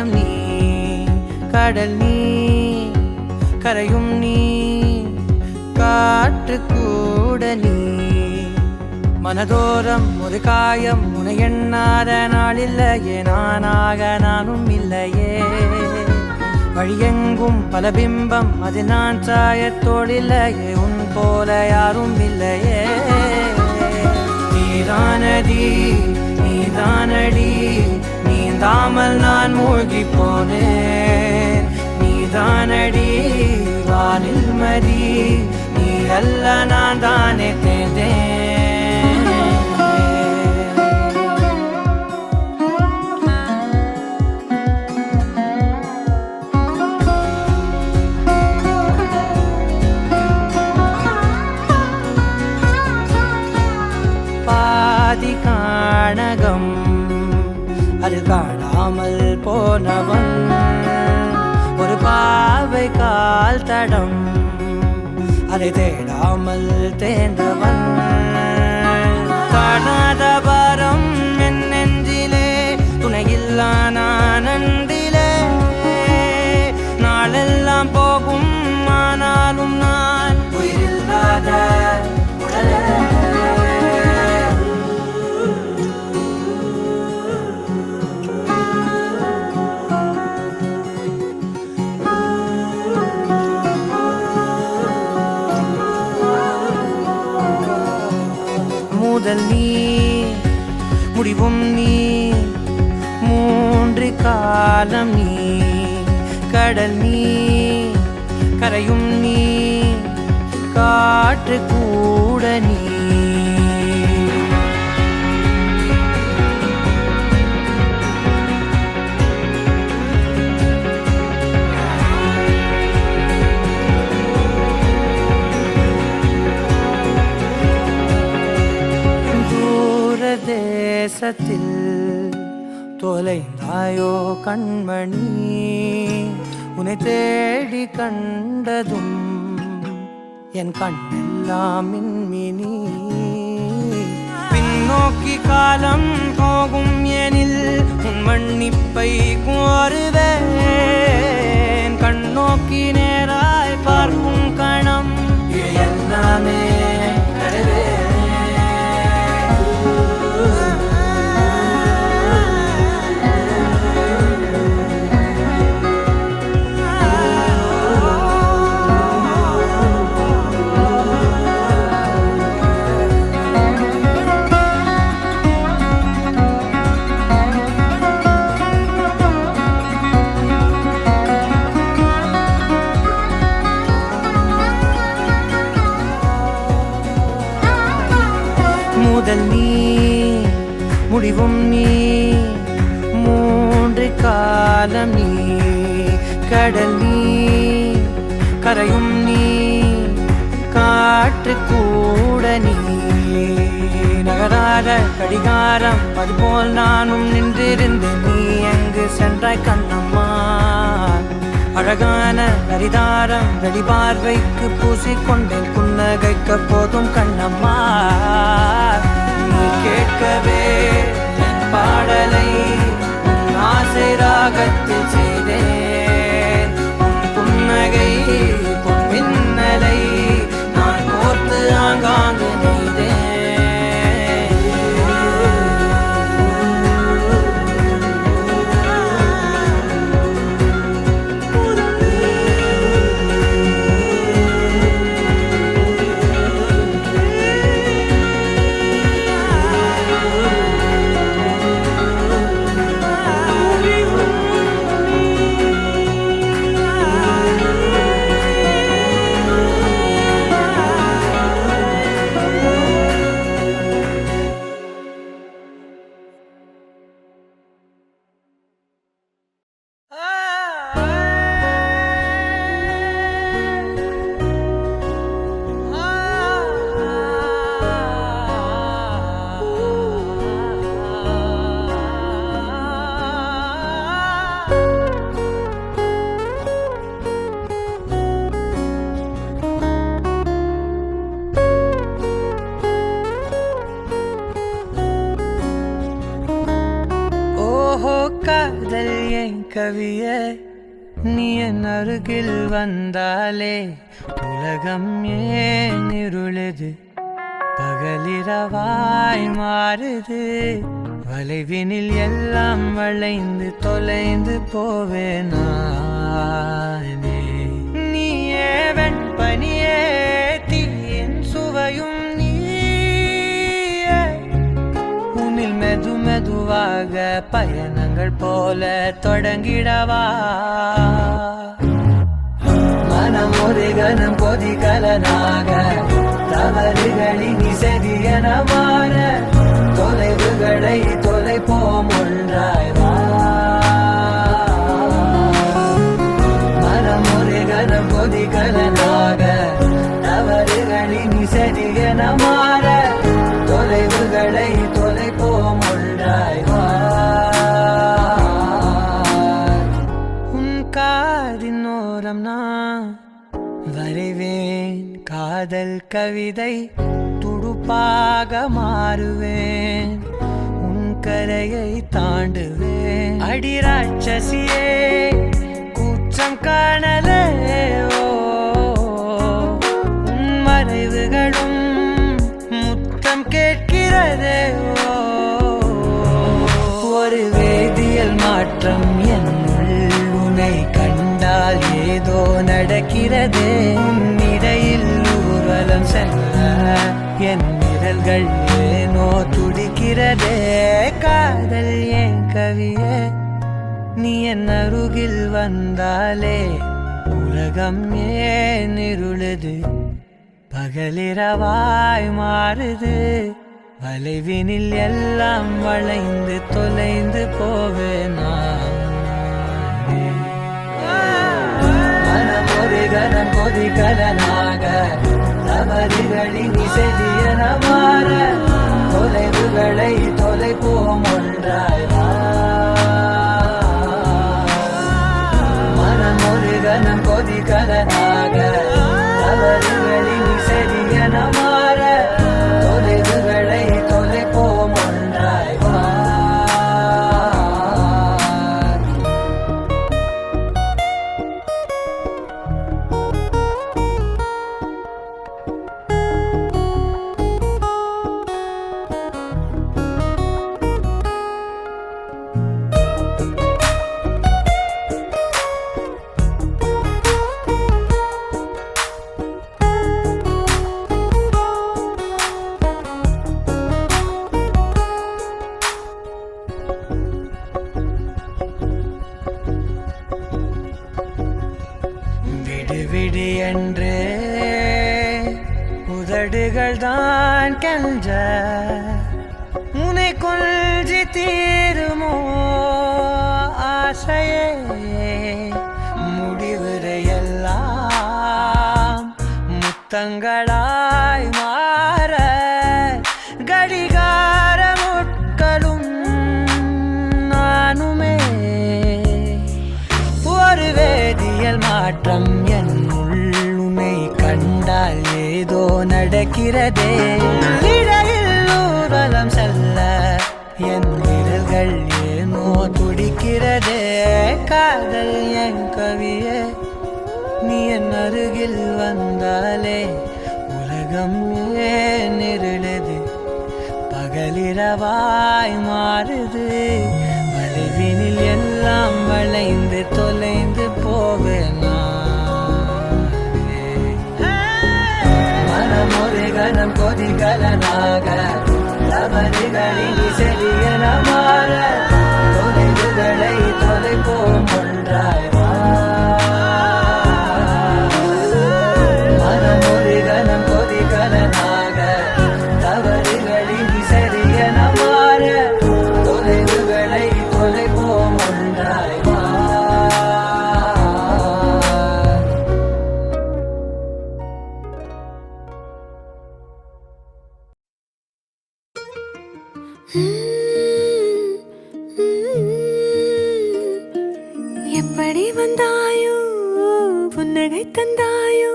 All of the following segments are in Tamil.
காலம் நீ கடல் நீ கரையும் நீ காற்று கூட நீ மனதோரம் ஒரு காயம் உனை எண்ணாத நாள் இல்லையே நானாக நானும் இல்லையே வழியெங்கும் பல பிம்பம் அது நான் சாயத்தோடில்லையே உன் போல யாரும் இல்லையே நீதானடி நீதானடி நீந்தாமல் நான் மூழ்கி போனேன் நீதானடி வானில் மதி நீ அல்ல நான் தானே தேர்ந்தேன் பாதி காணகம் அது காணாமல் போனவன் ஒரு பாவை கால் தடம் அதை தேடாமல் தேர்ந்தவன் காணாத பாரம் என் நெஞ்சிலே துணையில்லா நான் அன்றிலே நாளெல்லாம் போகும் ஆனாலும் நான் உயிரில்லாத உடலே முதல் நீ முடிவும் நீ மூன்று காலம் நீ கடல் நீ கரையும் நீ காற்று கூட நீ தேசத்தில் தொலைந்தாயோ கண்மணி உன்னை தேடி கண்டதும் என் கண்ணெல்லாம் மின்மினி பின்னோக்கி காலம் போகும் எனில் உன் மன்னிப்பை கோருவேன் கண்ணோக்கி நேராய் பார்க்கும் கணம் எல்லாமே முதல் நீ முடிவும் நீ மூன்று காலம் நீ கடல் நீ கரையும் நீ காற்று கூட நீ நகராத கடிகாரம் அதுபோல் நானும் நின்றிருந்தேன் நீ எங்கு சென்றாய் கண்ணம்மா அழகான நரிதாரம் வெளிபார்வைக்கு பூசிக்கொண்டேன் புன்னகைக்க போதும் கண்ணம்மா நீ கேட்கவே என் பாடலை உன் ஆசை ராகத்தில் செய்தேன் உன் புன்னகை பொன் மின்னலை நான் கோர்த்து ஆங்காங்கு நெய்தேன் காதல் என் கவிய நீ என் அருகில் வந்தாலே உலகம் ஏன் இருளுது பகலிரவாய் மாறுது வளைவினில் எல்லாம் வளைந்து தொலைந்து போவேனானே நீயே வெண்பனியே தீயின் சுவையும் நீயே உன்னில் மெது மெதுவாக பயணங்கள் போல தொடங்கிடவா மனம் ஒரு கணம் கொதிகலனாக தவறுகளின் இசையன மாற தொலைவுகளை தொலைப்போம் ஒன்றாய் வா மனம் ஒரு கணம் கொதிகலனாக தவறுகளின் இசையன மாற தொலைவுகளை தொலைப்போம் ஒன்றாய் வா உன் காதின் ஓரம் நான் வரைவேன் காதல் கவிதை துடுப்பாக மாறுவேன் உன் கரையை தாண்டுவேன் அடி ராட்சசியே கூச்சம் காணலே உன் மறைவுகளும் முத்தம் கேட்கிறதே ஒரு வேதியியல் மாற்றம் என்னுள் உன்னை கண்டால் ஏதோ நடக்கிறதே இடையில் ஊர்வலம் செல்ல என் விரல்கள் ஏனோ துடிக்கிறதே காதல் என் கவியே நீ என் அருகில் வந்தாலே உலகம் ஏன் இருளுது பகலிரவாய் மாறுது வளைவினில் எல்லாம் வளைந்து தொலைந்து போவேனா மனம் ஒரு கணம் கொதிகலனாக தவறுகளின் இசையன மாற தொலைவுகளை தொலைப்போம் ஒன்றாய் வா மனம் ஒரு கணம் கொதிகலனாக தவறுகளின் இசையன மாற தொலைவுகளை தொலைப்போம் ஒன்றாய் வா விடு என்று உதடுகள் தான் கென்ற உன்னை கொள்சி தீருமோ ஆசையே முடிவுரையெல்லாம் முத்தங்களாய் மாற கடிகார முட்களும் நானுமே ஒரு வேதியியல் மாற்றம் உன்னை கண்டால் ஏதோ நடக்கிறதே இடையில் ஊர்வலம் செல்ல என் விரல்கள் ஏனோ துடிக்கிறதே காதல் என் கவியே நீ என் அருகில் வந்தாலே உலகம் ஏன் இருளுது பகலிரவாய் மாறுது வளைவினில் எல்லாம் வளைந்து தொலைந்து போவேனா மனம் ஒரு கணம் கொதிகலனாக தவறுகளின் இசையன மாற தொலைவுகளை தொலைப்போம் ஒன்றாய் வா மனம் ஒரு கணம் கொதிகலனாக தவறுகளின் இசையன மாற தொலைவுகளை தொலைப்போம் ஒன்றாய் வா எப்படி வந்தாயோ புன்னகை தந்தாயோ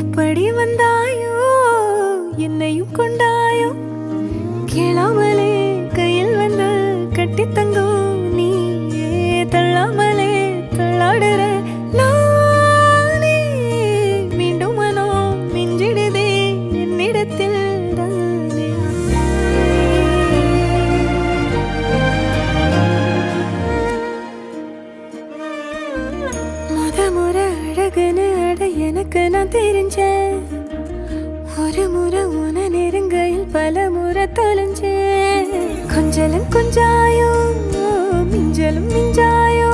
எப்படி வந்தாயோ என்னையும் கொண்டாயோ கேளாமலே கையில் வந்து கட்டி தங்கோ நீ நான் தெரிஞ்சேன். ஒரு முறை உன நெருங்கையில் பல முறை தொலைஞ்சேன். கொஞ்சலும் கொஞ்சாயோ மிஞ்சலும் மிஞ்சாயோ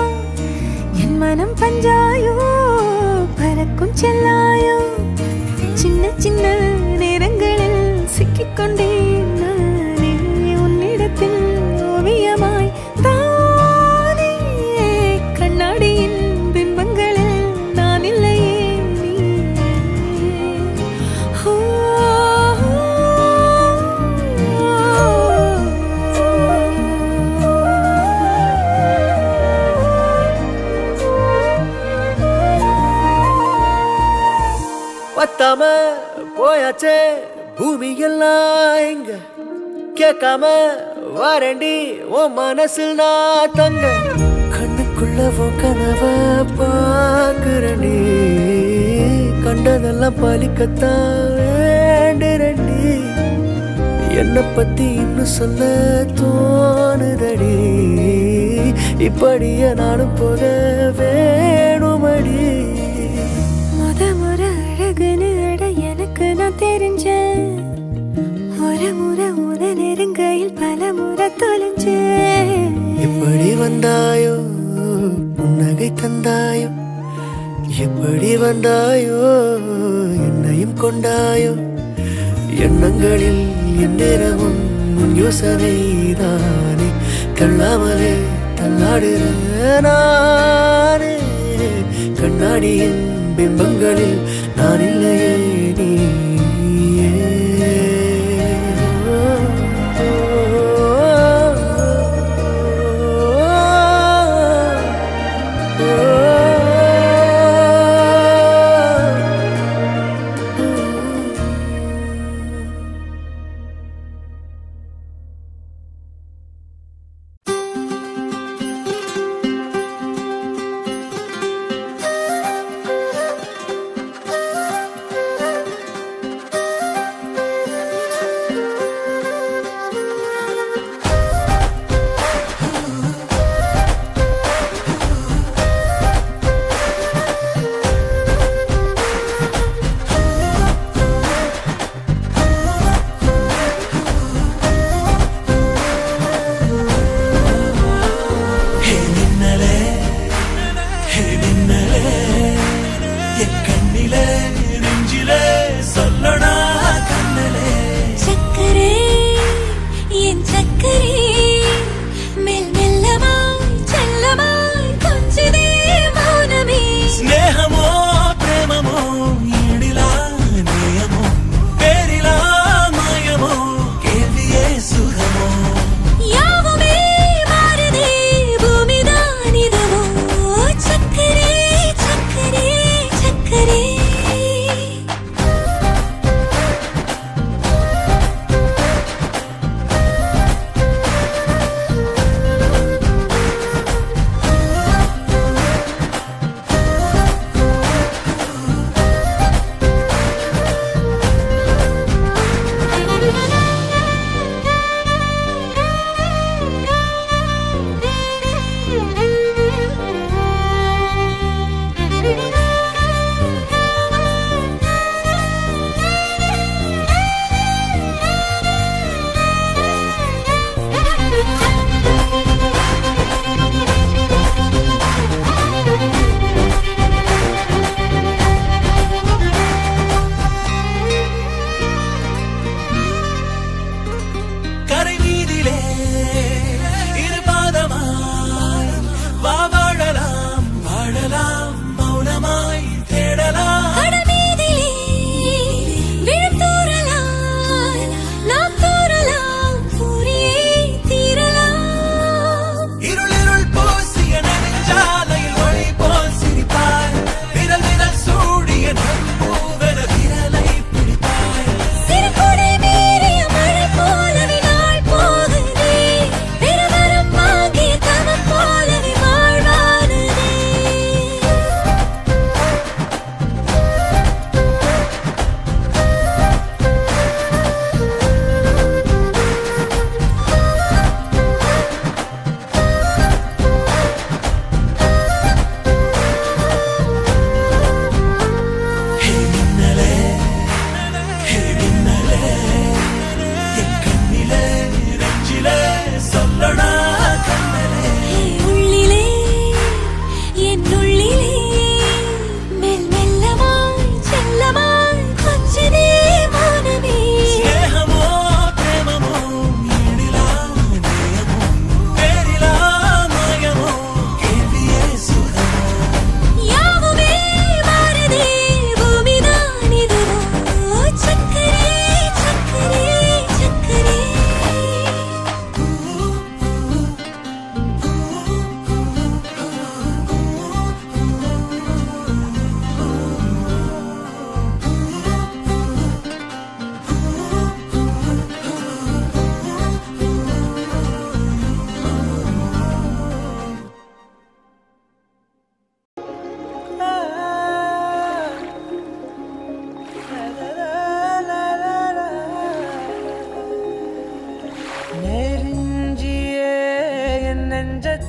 என் மனம் பஞ்சாயோ பறக்கும் செல்லாயோ சின்ன சின்ன நேரங்களில் சிக்கிக்கொண்டேன் நானே உன்னிடத்தில் ஓவியமாய் தானே கண்ணாடியின் பிம்பங்களில் நான் இல்லையே நீ. ஓ, பத்தாம போயாச்சே பூமி எல்லாம் இங்க கேட்காம வாரண்டி உன் மனசில் நான் தங்க கண்ணுக்குள்ள உன் கனவ பாக்குறண்டி கண்டதெல்லாம் பலிக்கத்தான் வேண்டுரண்டி என்னை பத்தி இன்னும் சொல்ல தோணுதடி இப்படியே நானும் போக வேணுமடி. முறை அழகுன்னு அட எனக்கு நான் தெரிஞ்சேன். ஒரு முறை உத நெருங்கையில் பல முறை தொலைஞ்சேன். எப்படி வந்தாயோ புன்னகை தந்தாயோ எப்படி வந்தாயோ என்னையும் கொண்டாயோ எண்ணங்களில் எந்நேரமும் யோசனைதானே தள்ளாமலே தள்ளாடுற நானே கண்ணாடியின் பிம்பங்களில் நான் இல்லையே நீ.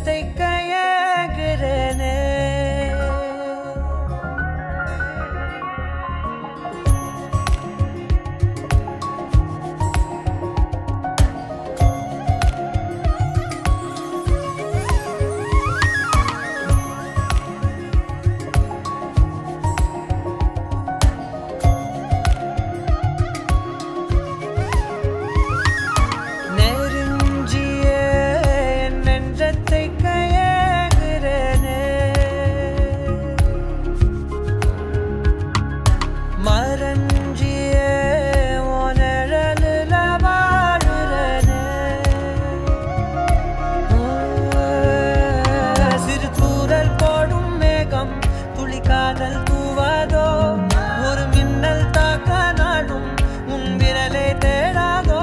தைக்க ஏங்குறேனே. நெருஞ்சியே என் நெஞ்சத்தை கயங்குறேனே. மறஞ்சியே உன் நிழலுல வாழுறேனே. சிறு தூறல் போடும் மேகம் துளி காதல் தூவாதோ. ஒரு மின்னல் தாக்க நாடும் உன் விரலை தேடாதோ.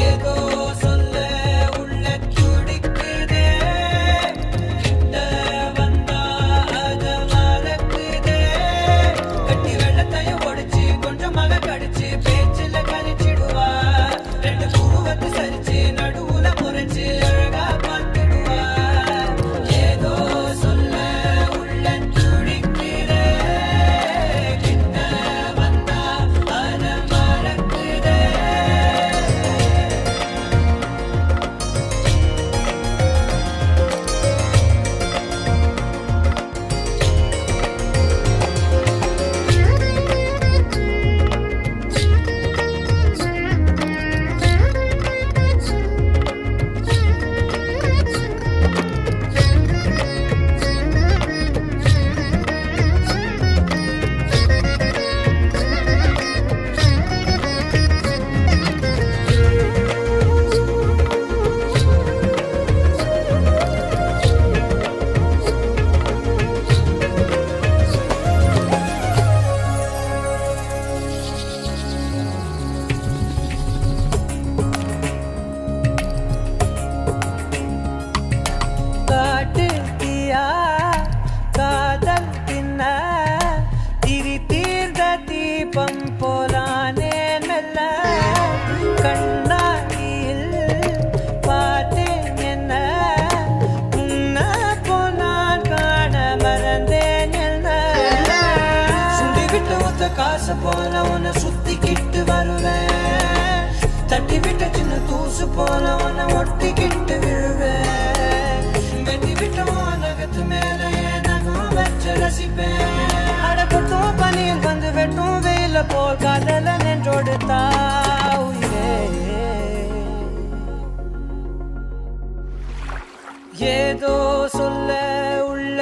ஏதோ சொல்ல உள்ள துடிக்குதே. கிட்ட வந்தா அத மறக்குதே. கட்டி வெள்ளத்தையும் ஒடிச்சு கொஞ்சமாக கடிச்சு பேச்சில கழிச்சிடுவா. ரெண்டு புருவத்தை சரிச்சு நடுவுல முறைச்சு அழகா பார்த்துடுவா. ஏதோ சொல்ல உள்ள துடிக்குதே. கிட்ட வந்தா அத மறக்குதே. காட்டு தீயா காதல் தின்ன திரி தீர்ந்த தீபம் போலானே மெல்ல. கண்ணாடியில் பார்த்தேன் என்ன உன்ன போனான் காண மறந்தேன் என்ன. சுண்டி விட்டு ஒத்த காசு போல உன்னை சுத்திக்கிட்டு வருவேன். தட்டி விட்ட சின்ன தூசு போல உன்னை ஒட்டிக்கிட்டு விழுவேன். வெட்டி விட்ட நகத்து மேல நகம் வச்சு ரசிப்பேன். அடப்பட்டும் பனியில் வந்து வெட்டும் வெயில போல் காதல நின்றோடு தாவுயிரே. ஏதோ சொல்ல உள்ள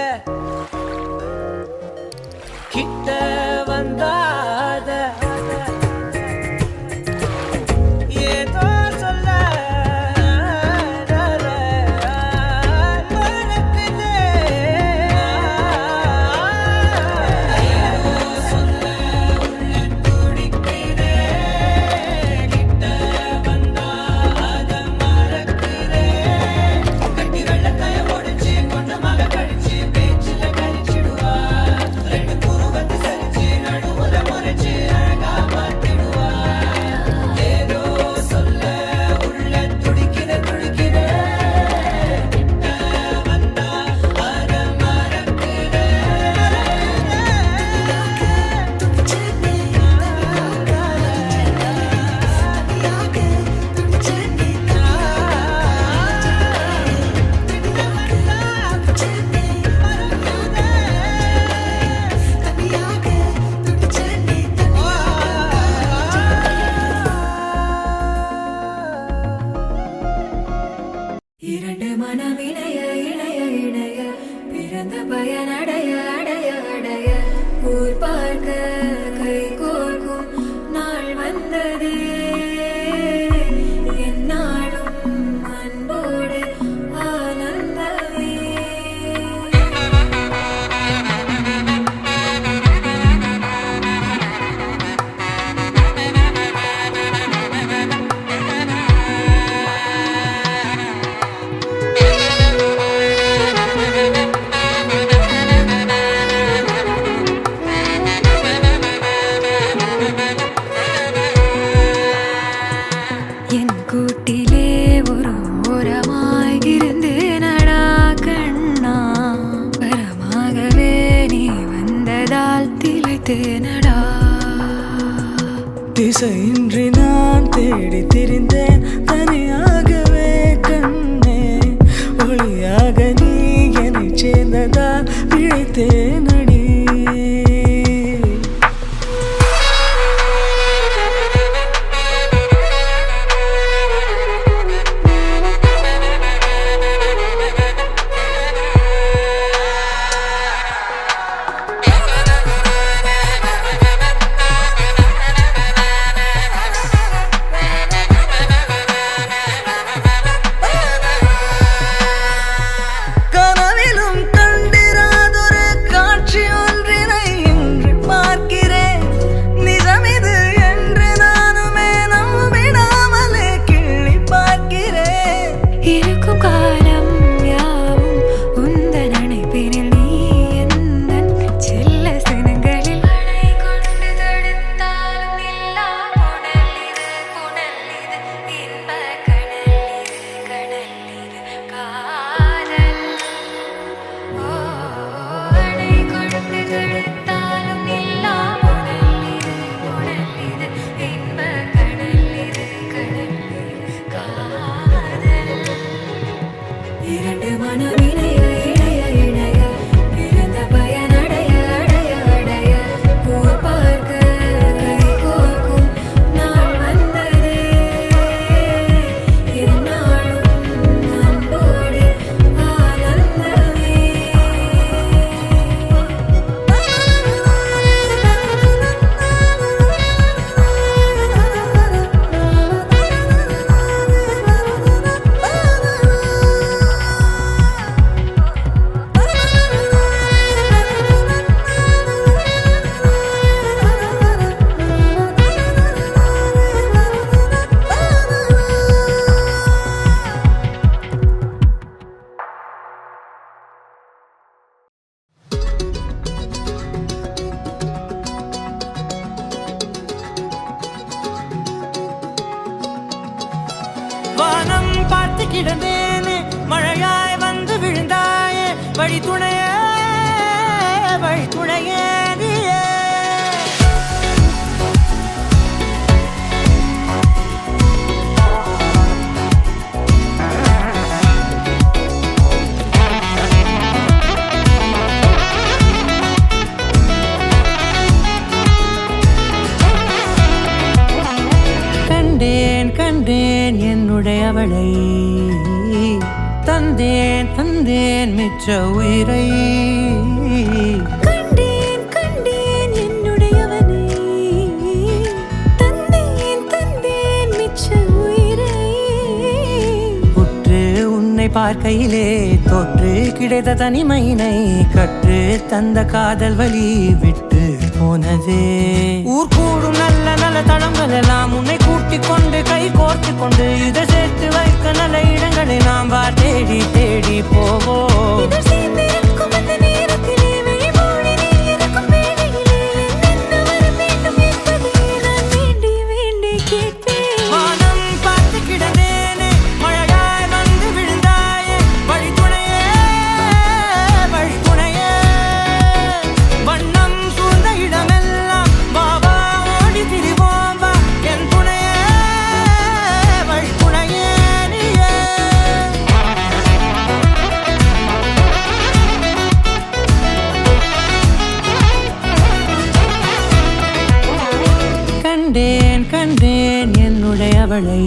கிட்ட வந்தாத. ஏதோ சொல்ல மறக்குதே. ஏதோ சொல்ல உள்ள துடிக்குதே. கிட்ட வந்தா அத மறக்குதே. கட்டி வெள்ளத்தைய ஒடிச்சு திசையின்றி நான் தேடி திரிந்தேன் தனியாகவே கண்ணே ஒளியாக நீ என்னை சேர்ந்ததால் பிழைத்தேன் அடி. வானம் பார்த்து கிடந்தேனே மழையாய் வந்து விழுந்தாயே வழி துணையே நீயே. கண்டேன் என்னுடையவளை தந்தேன் மிச்ச உயிரை. கண்டேன் என்னுடையவனை தந்தேன் மிச்ச உயிரை. உற்று உன்னை பார்க்கையிலே தொற்று கிடைத்த தனிமையினை கற்று தந்த காதல் வழி விட்டு போனதே. ஊர் கூடும் நல்ல நல்ல தளங்கள் எல்லாம் உன்னை கூட்டிக் கொண்டு கை கோர்த்து கொண்டு இதை சேர்த்து வைக்க நல்ல இடங்களை நாம் தேடி தேடி போவோம். வானம் பார்த்து கிடந்தேனே மழையாய் வந்து விழுந்தாயே வழி துணையே வண்ணம் சூழ்ந்த இடமெல்லாம் வாவா ஓடி திரிவோம் வா என் துணையே வழி துணையே நீயே. கண்டேன் என்னுடையவளை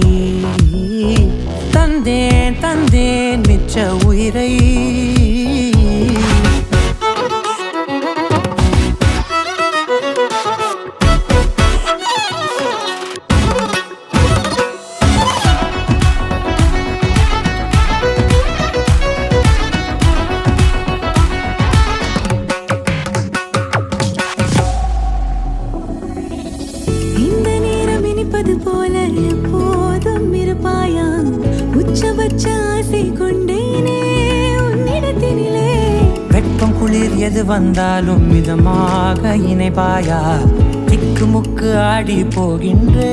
தந்தேன் மிச்ச உயிரை. போல எப்போதும் இருப்பாயா உச்சபட்ச ஆசை கொண்டேனே உன்னிடத்தினிலே. வெட்கம் குளிர் எது வந்தாலும் மிதமாக இணைப்பாயா திக்கு முக்கு ஆடி போகின்றே.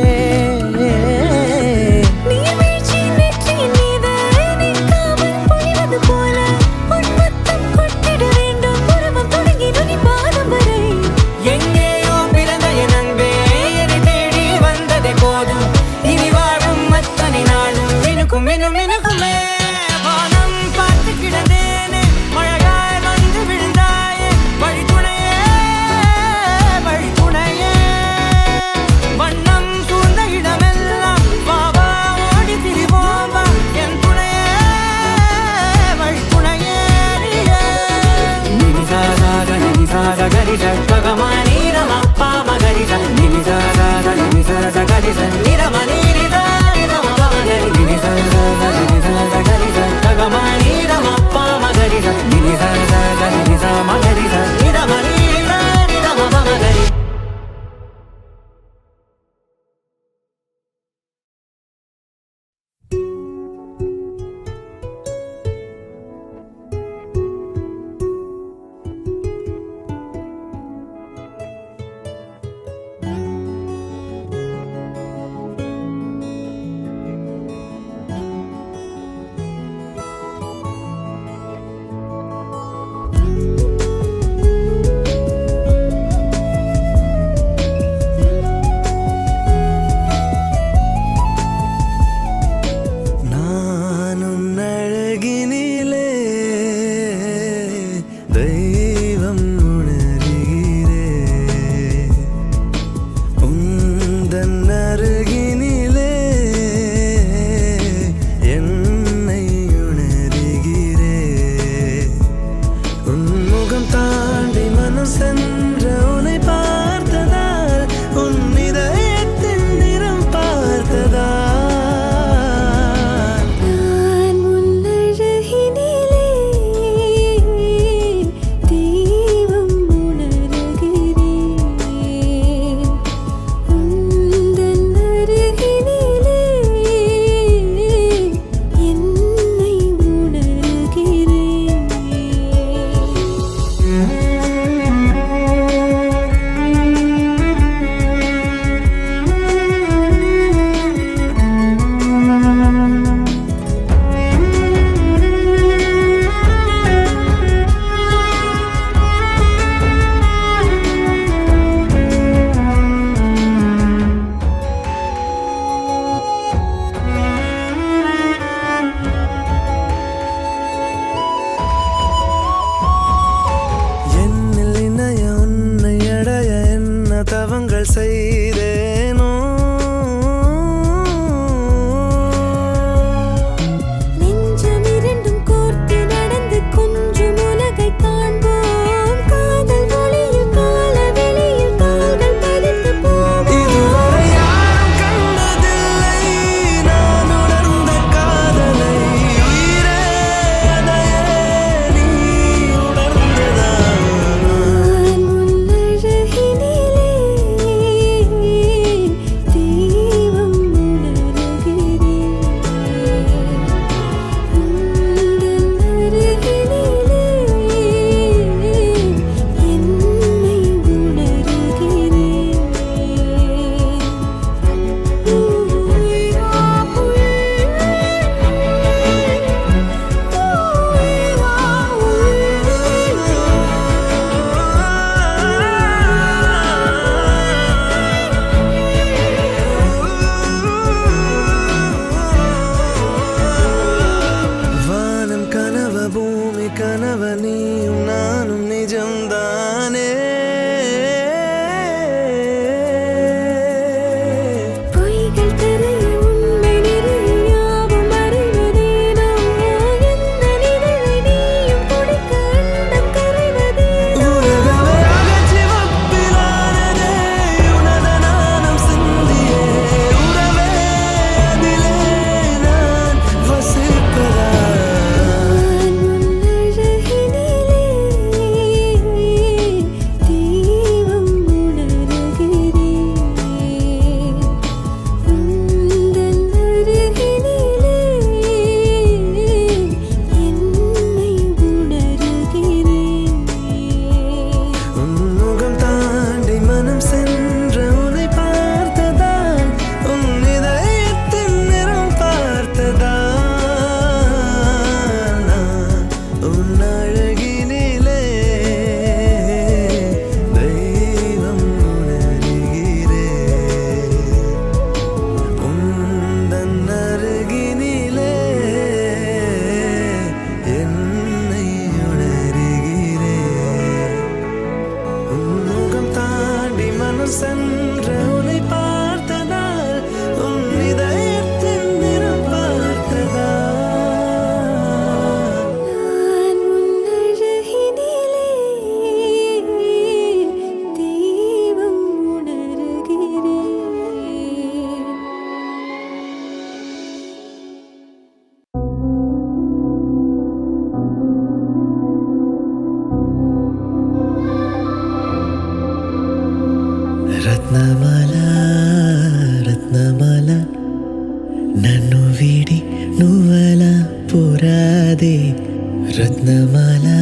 ரத்னமாலா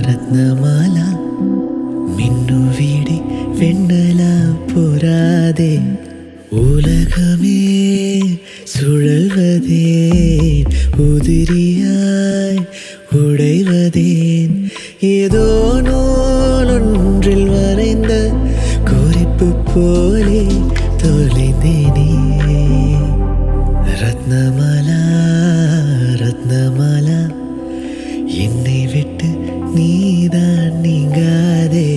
ரத்னமாலா மின்னு வீடி வெண்ணலா புறாதே உலகமே சுழல்வதேன் உதிரியாய் உடைவதேன் ஏதோ நூலொன்றில் வரைந்த குறிப்பு போலே தொலைந்தேனே ரத்னமாலா ரத்னமாலா என்னை விட்டு நீதான் நீங்காதே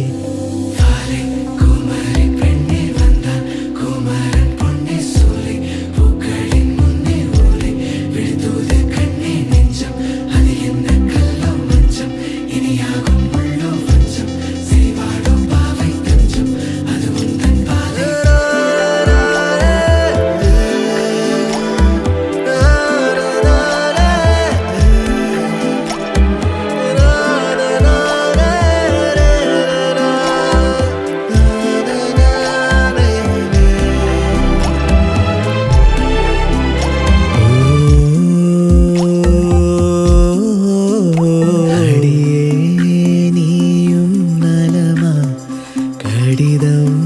கடிதம்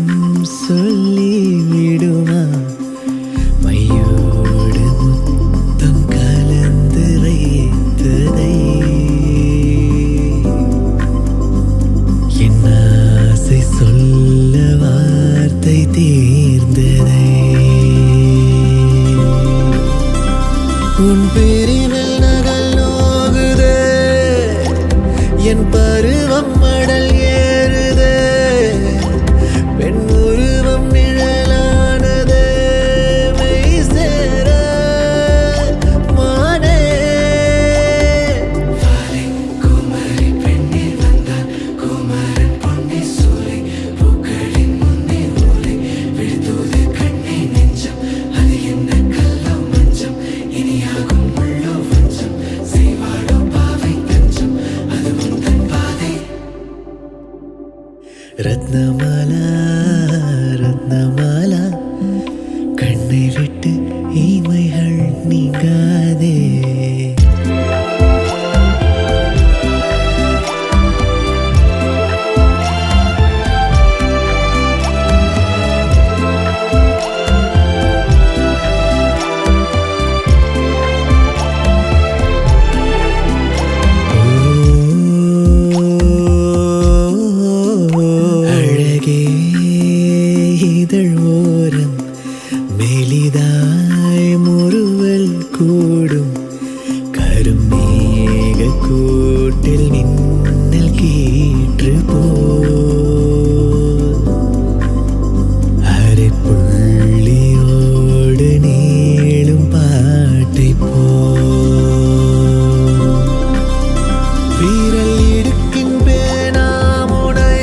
சொல்லி விடுமா மையோடு முத்தம் கலந்து வைத்ததை என் ஆசை சொல்ல வார்த்தை தீர்ந்ததை உன் பேரினில் நகல் நோகுதே என் பருவம் மடல் ஏறுதே பெண் உருவம் நிழலானதே மெய் சேர மானே குமரி பெண்ணில் வந்தான் குமரன் பொன்னி சூலை பூக்களின் முன்னே ஓலை விழுந்தோது கண்ணை நெஞ்சம் அது என்ன கல்லோ மஞ்சம் இனியாகும் உள்ளோ வஞ்சம் செய்வாடோ பாவை தஞ்சம் அது முந்தன் பாதை ரத்னமாலா ரத்னமாலா கண்ணை விட்டு இமைகள் நீங்காதே இதழ்வோரம் மெலிதாய் முறுவல் கூடும் கருமேக கூட்டில் மின்னல் கீற்று போல் அரை புள்ளியோடு நீளும் பாட்டை போல் வீரல் இடுக்கின் பேனாமுனை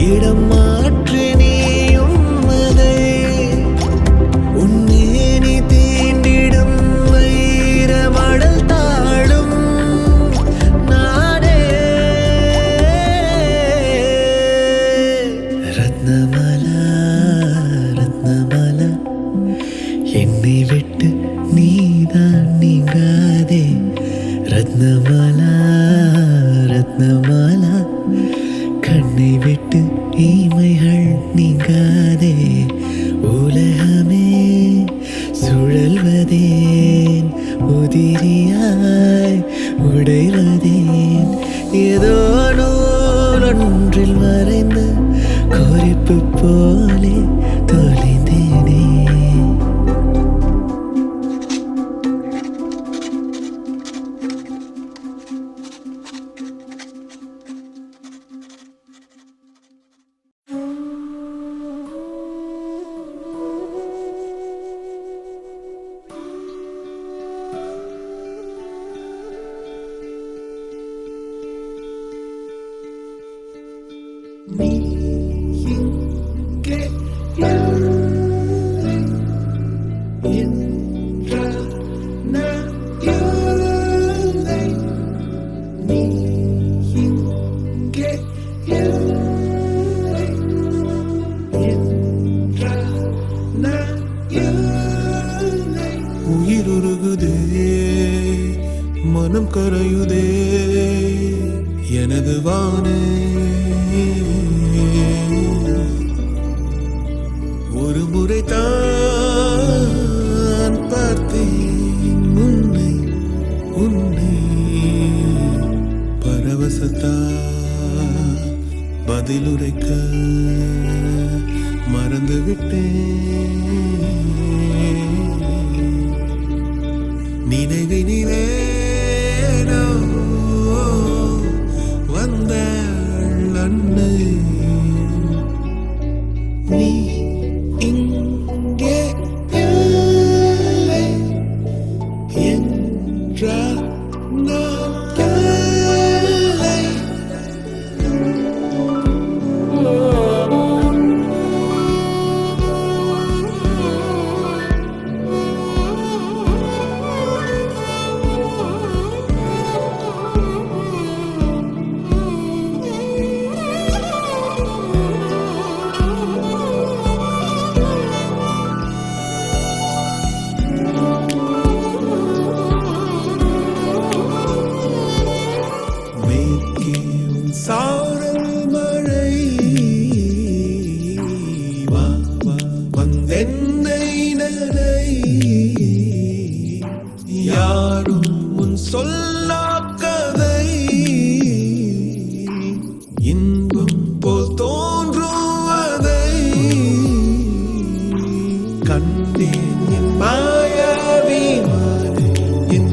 இடம் மாற்றி நீயும் அதை கரையுதே எனது வானே. ஒரு முறை தான் பார்த்தேன் உன்னை உன்னை பரவசத்தா பதிலுரைக்க மறந்துவிட்டேன். நினைவினிலே வந்த அன்னை நீ இங்கே இல்லை என்றால் நான் இல்லை. சாரல் மழை வா வா வந்தென்னை நனை யாரும் முன் சொல்லாக்கதை இன்பம் போல் தோன்றுவதை கண்டேன் என் மாயாவி மாறு என்